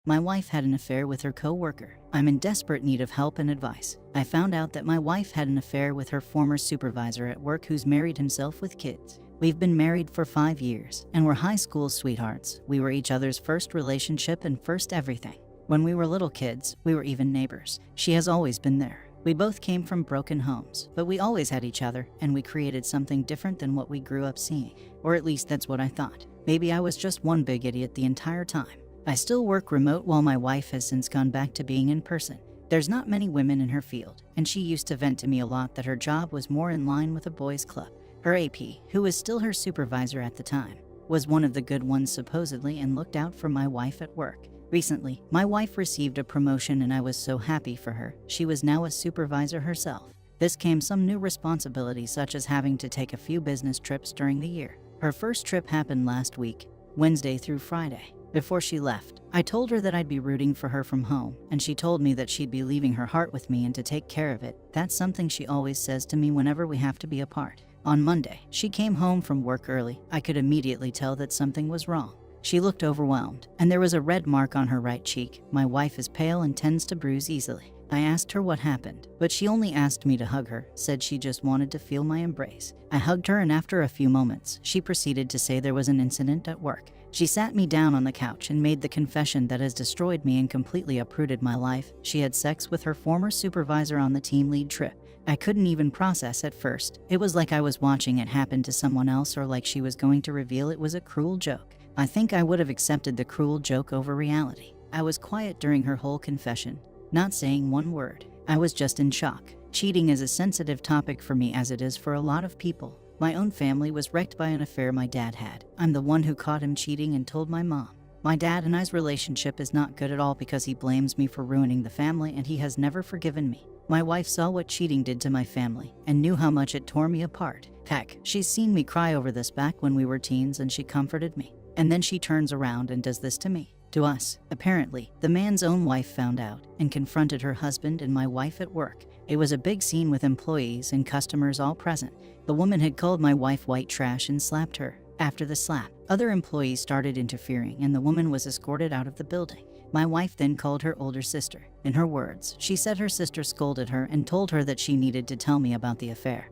My wife had an affair with her co-worker. I'm in desperate need of help and advice. I found out that my wife had an affair with her former supervisor at work who's married himself with kids. We've been married for 5 years, and we're high school sweethearts. We were each other's first relationship and first everything. When we were little kids, we were even neighbors. She has always been there. We both came from broken homes, but we always had each other, and we created something different than what we grew up seeing. Or at least that's what I thought. Maybe I was just one big idiot the entire time. I still work remote while my wife has since gone back to being in person. There's not many women in her field, and she used to vent to me a lot that her job was more in line with a boys' club. Her AP, who was still her supervisor at the time, was one of the good ones supposedly and looked out for my wife at work. Recently, my wife received a promotion and I was so happy for her. She was now a supervisor herself. This came some new responsibilities such as having to take a few business trips during the year. Her first trip happened last week, Wednesday through Friday. Before she left, I told her that I'd be rooting for her from home, and she told me that she'd be leaving her heart with me and to take care of it. That's something she always says to me whenever we have to be apart. On Monday, she came home from work early. I could immediately tell that something was wrong. She looked overwhelmed, and there was a red mark on her right cheek. My wife is pale and tends to bruise easily. I asked her what happened, but she only asked me to hug her, said she just wanted to feel my embrace. I hugged her, and after a few moments, she proceeded to say there was an incident at work. She sat me down on the couch and made the confession that has destroyed me and completely uprooted my life. She had sex with her former supervisor on the team lead trip. I couldn't even process at first. It was like I was watching it happen to someone else, or like she was going to reveal it was a cruel joke. I think I would have accepted the cruel joke over reality. I was quiet during her whole confession, not saying one word. I was just in shock. Cheating is a sensitive topic for me, as it is for a lot of people. My own family was wrecked by an affair my dad had. I'm the one who caught him cheating and told my mom. My dad and I's relationship is not good at all because he blames me for ruining the family, and he has never forgiven me. My wife saw what cheating did to my family and knew how much it tore me apart. Heck, she's seen me cry over this back when we were teens, and she comforted me. And then she turns around and does this to me. To us. Apparently, the man's own wife found out and confronted her husband and my wife at work. It was a big scene with employees and customers all present. The woman had called my wife white trash and slapped her. After the slap, other employees started interfering and the woman was escorted out of the building. My wife then called her older sister. In her words, she said her sister scolded her and told her that she needed to tell me about the affair,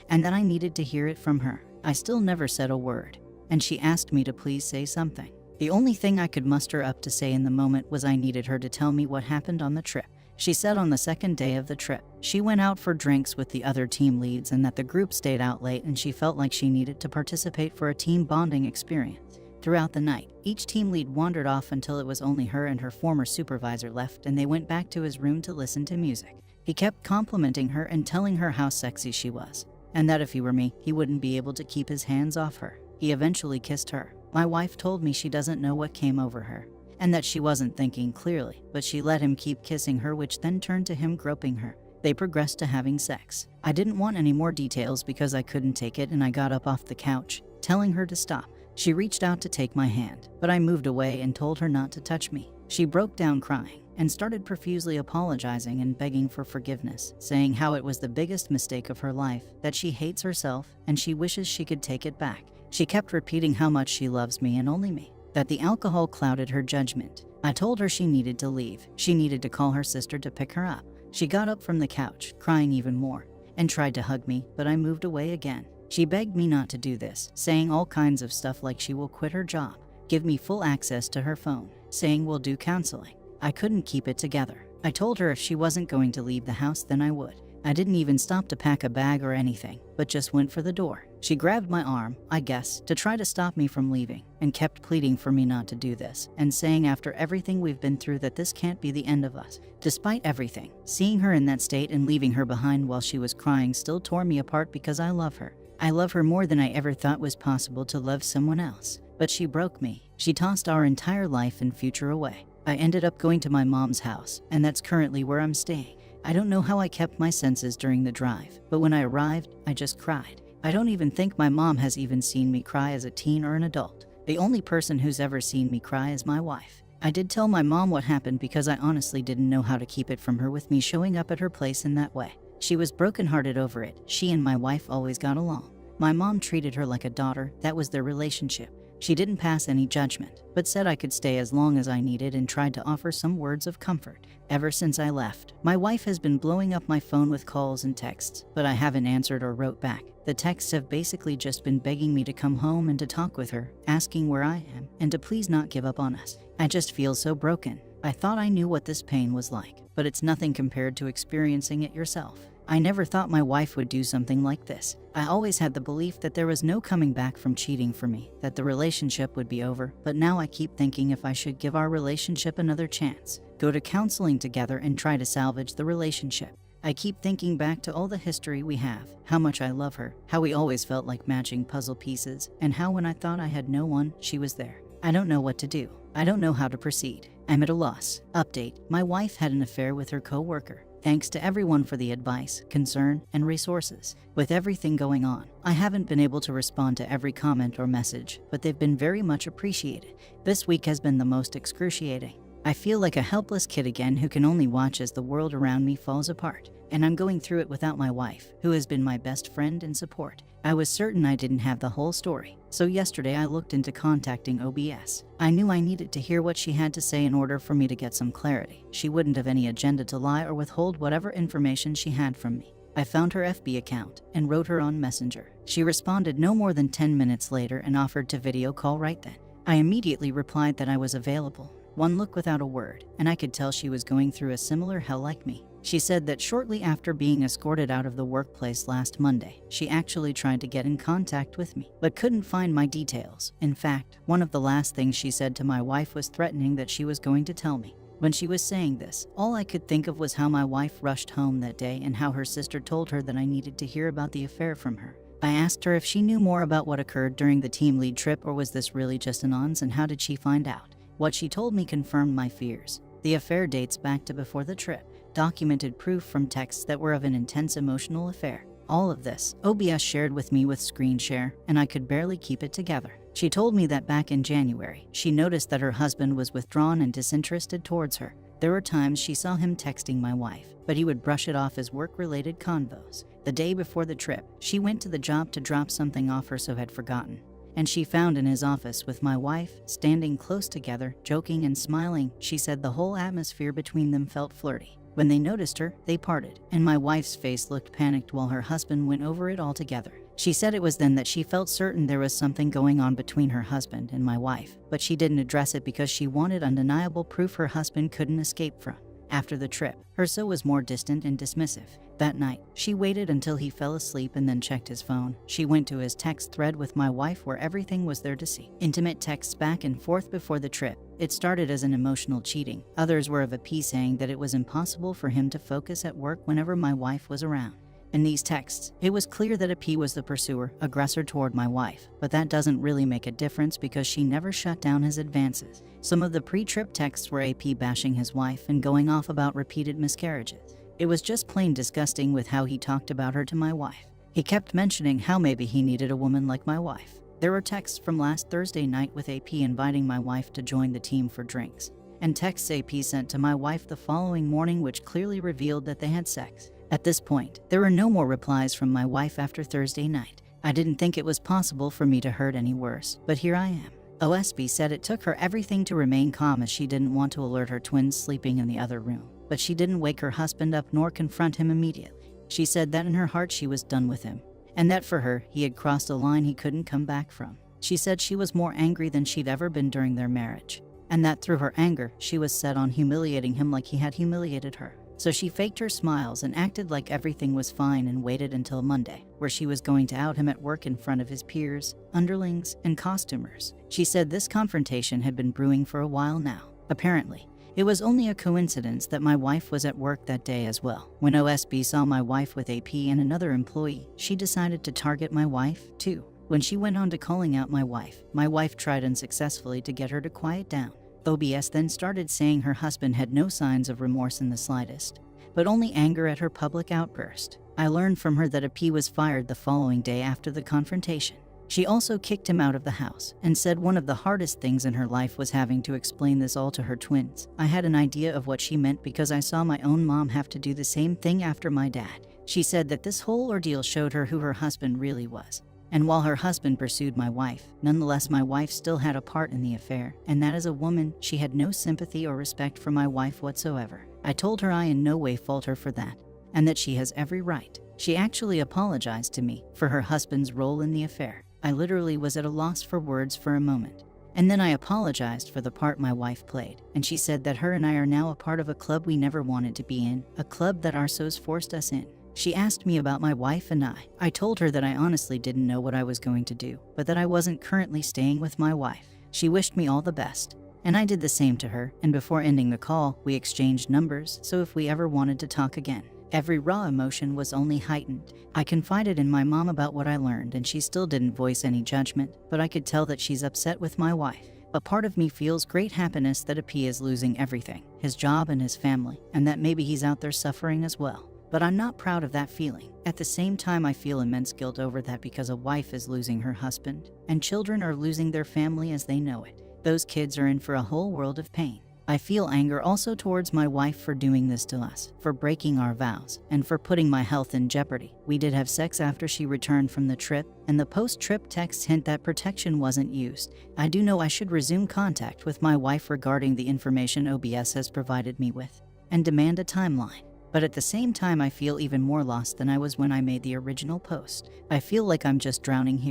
and that I needed to hear it from her. I still never said a word, and she asked me to please say something. The only thing I could muster up to say in the moment was I needed her to tell me what happened on the trip. She said on the second day of the trip, she went out for drinks with the other team leads and that the group stayed out late, and she felt like she needed to participate for a team bonding experience. Throughout the night, each team lead wandered off until it was only her and her former supervisor left, and they went back to his room to listen to music. He kept complimenting her and telling her how sexy she was, and that if he were me, he wouldn't be able to keep his hands off her. He eventually kissed her. My wife told me she doesn't know what came over her, and that she wasn't thinking clearly, but she let him keep kissing her, which then turned to him groping her. They progressed to having sex. I didn't want any more details because I couldn't take it, and I got up off the couch, telling her to stop. She reached out to take my hand, but I moved away and told her not to touch me. She broke down crying and started profusely apologizing and begging for forgiveness, saying how it was the biggest mistake of her life, that she hates herself and she wishes she could take it back. She kept repeating how much she loves me and only me, that the alcohol clouded her judgment. I told her she needed to leave. She needed to call her sister to pick her up. She got up from the couch, crying even more, and tried to hug me, but I moved away again. She begged me not to do this, saying all kinds of stuff like she will quit her job, give me full access to her phone, saying we'll do counseling. I couldn't keep it together. I told her if she wasn't going to leave the house, then I would. I didn't even stop to pack a bag or anything, but just went for the door. She grabbed my arm, I guess, to try to stop me from leaving, and kept pleading for me not to do this, and saying after everything we've been through that this can't be the end of us. Despite everything, seeing her in that state and leaving her behind while she was crying still tore me apart because I love her. I love her more than I ever thought was possible to love someone else. But she broke me. She tossed our entire life and future away. I ended up going to my mom's house, and that's currently where I'm staying. I don't know how I kept my senses during the drive, but when I arrived, I just cried. I don't even think my mom has even seen me cry as a teen or an adult. The only person who's ever seen me cry is my wife. I did tell my mom what happened because I honestly didn't know how to keep it from her with me showing up at her place in that way. She was brokenhearted over it. She and my wife always got along. My mom treated her like a daughter. That was their relationship. She didn't pass any judgment, but said I could stay as long as I needed and tried to offer some words of comfort. Ever since I left, my wife has been blowing up my phone with calls and texts, but I haven't answered or wrote back. The texts have basically just been begging me to come home and to talk with her, asking where I am, and to please not give up on us. I just feel so broken. I thought I knew what this pain was like, but it's nothing compared to experiencing it yourself. I never thought my wife would do something like this. I always had the belief that there was no coming back from cheating for me, that the relationship would be over, but now I keep thinking if I should give our relationship another chance, go to counseling together and try to salvage the relationship. I keep thinking back to all the history we have, how much I love her, how we always felt like matching puzzle pieces, and how when I thought I had no one, she was there. I don't know what to do. I don't know how to proceed. I'm at a loss. Update: my wife had an affair with her co-worker. Thanks to everyone for the advice, concern, and resources. With everything going on, I haven't been able to respond to every comment or message, but they've been very much appreciated. This week has been the most excruciating. I feel like a helpless kid again who can only watch as the world around me falls apart. And I'm going through it without my wife, who has been my best friend and support. I was certain I didn't have the whole story, so yesterday I looked into contacting OBS. I knew I needed to hear what she had to say in order for me to get some clarity. She wouldn't have any agenda to lie or withhold whatever information she had from me. I found her FB account and wrote her on Messenger. She responded no more than 10 minutes later and offered to video call right then. I immediately replied that I was available. One look without a word, and I could tell she was going through a similar hell like me. She said that shortly after being escorted out of the workplace last Monday, she actually tried to get in contact with me, but couldn't find my details. In fact, one of the last things she said to my wife was threatening that she was going to tell me. When she was saying this, all I could think of was how my wife rushed home that day and how her sister told her that I needed to hear about the affair from her. I asked her if she knew more about what occurred during the team lead trip or was this really just an ons, and how did she find out. What she told me confirmed my fears. The affair dates back to before the trip. Documented proof from texts that were of an intense emotional affair. All of this, OBS shared with me with screen share, and I could barely keep it together. She told me that back in January, she noticed that her husband was withdrawn and disinterested towards her. There were times she saw him texting my wife, but he would brush it off as work-related convos. The day before the trip, she went to the job to drop something off her so had forgotten. And she found in his office with my wife, standing close together, joking and smiling. She said the whole atmosphere between them felt flirty. When they noticed her, they parted, and my wife's face looked panicked while her husband went over it all together. She said it was then that she felt certain there was something going on between her husband and my wife, but she didn't address it because she wanted undeniable proof her husband couldn't escape from. After the trip, her so was more distant and dismissive. That night, she waited until he fell asleep and then checked his phone. She went to his text thread with my wife where everything was there to see. Intimate texts back and forth before the trip. It started as an emotional cheating. Others were of a piece saying that it was impossible for him to focus at work whenever my wife was around. In these texts, it was clear that AP was the pursuer, aggressor toward my wife, but that doesn't really make a difference because she never shut down his advances. Some of the pre-trip texts were AP bashing his wife and going off about repeated miscarriages. It was just plain disgusting with how he talked about her to my wife. He kept mentioning how maybe he needed a woman like my wife. There were texts from last Thursday night with AP inviting my wife to join the team for drinks, and texts AP sent to my wife the following morning which clearly revealed that they had sex. At this point, there were no more replies from my wife after Thursday night. I didn't think it was possible for me to hurt any worse, but here I am. OSB said it took her everything to remain calm as she didn't want to alert her twins sleeping in the other room, but she didn't wake her husband up nor confront him immediately. She said that in her heart she was done with him, and that for her, he had crossed a line he couldn't come back from. She said she was more angry than she'd ever been during their marriage, and that through her anger, she was set on humiliating him like he had humiliated her. So she faked her smiles and acted like everything was fine and waited until Monday, where she was going to out him at work in front of his peers, underlings, and costumers. She said this confrontation had been brewing for a while now. Apparently, it was only a coincidence that my wife was at work that day as well. When OSB saw my wife with AP and another employee, she decided to target my wife, too. When she went on to calling out my wife tried unsuccessfully to get her to quiet down. OBS then started saying her husband had no signs of remorse in the slightest, but only anger at her public outburst. I learned from her that AP was fired the following day after the confrontation. She also kicked him out of the house and said one of the hardest things in her life was having to explain this all to her twins. I had an idea of what she meant because I saw my own mom have to do the same thing after my dad. She said that this whole ordeal showed her who her husband really was. And while her husband pursued my wife, nonetheless my wife still had a part in the affair, and that as a woman, she had no sympathy or respect for my wife whatsoever. I told her I in no way fault her for that, and that she has every right. She actually apologized to me for her husband's role in the affair. I literally was at a loss for words for a moment. And then I apologized for the part my wife played, and she said that her and I are now a part of a club we never wanted to be in, a club that our SOs forced us in. She asked me about my wife and I. I told her that I honestly didn't know what I was going to do, but that I wasn't currently staying with my wife. She wished me all the best, and I did the same to her, and before ending the call, we exchanged numbers, so if we ever wanted to talk again. Every raw emotion was only heightened. I confided in my mom about what I learned, and she still didn't voice any judgment, but I could tell that she's upset with my wife. A part of me feels great happiness that AmITheA is losing everything, his job and his family, and that maybe he's out there suffering as well. But I'm not proud of that feeling. At the same time, I feel immense guilt over that because a wife is losing her husband, and children are losing their family as they know it. Those kids are in for a whole world of pain. I feel anger also towards my wife for doing this to us, for breaking our vows, and for putting my health in jeopardy. We did have sex after she returned from the trip, and the post-trip texts hint that protection wasn't used. I do know I should resume contact with my wife regarding the information OBS has provided me with, and demand a timeline. But at the same time, I feel even more lost than I was when I made the original post. I feel like I'm just drowning here.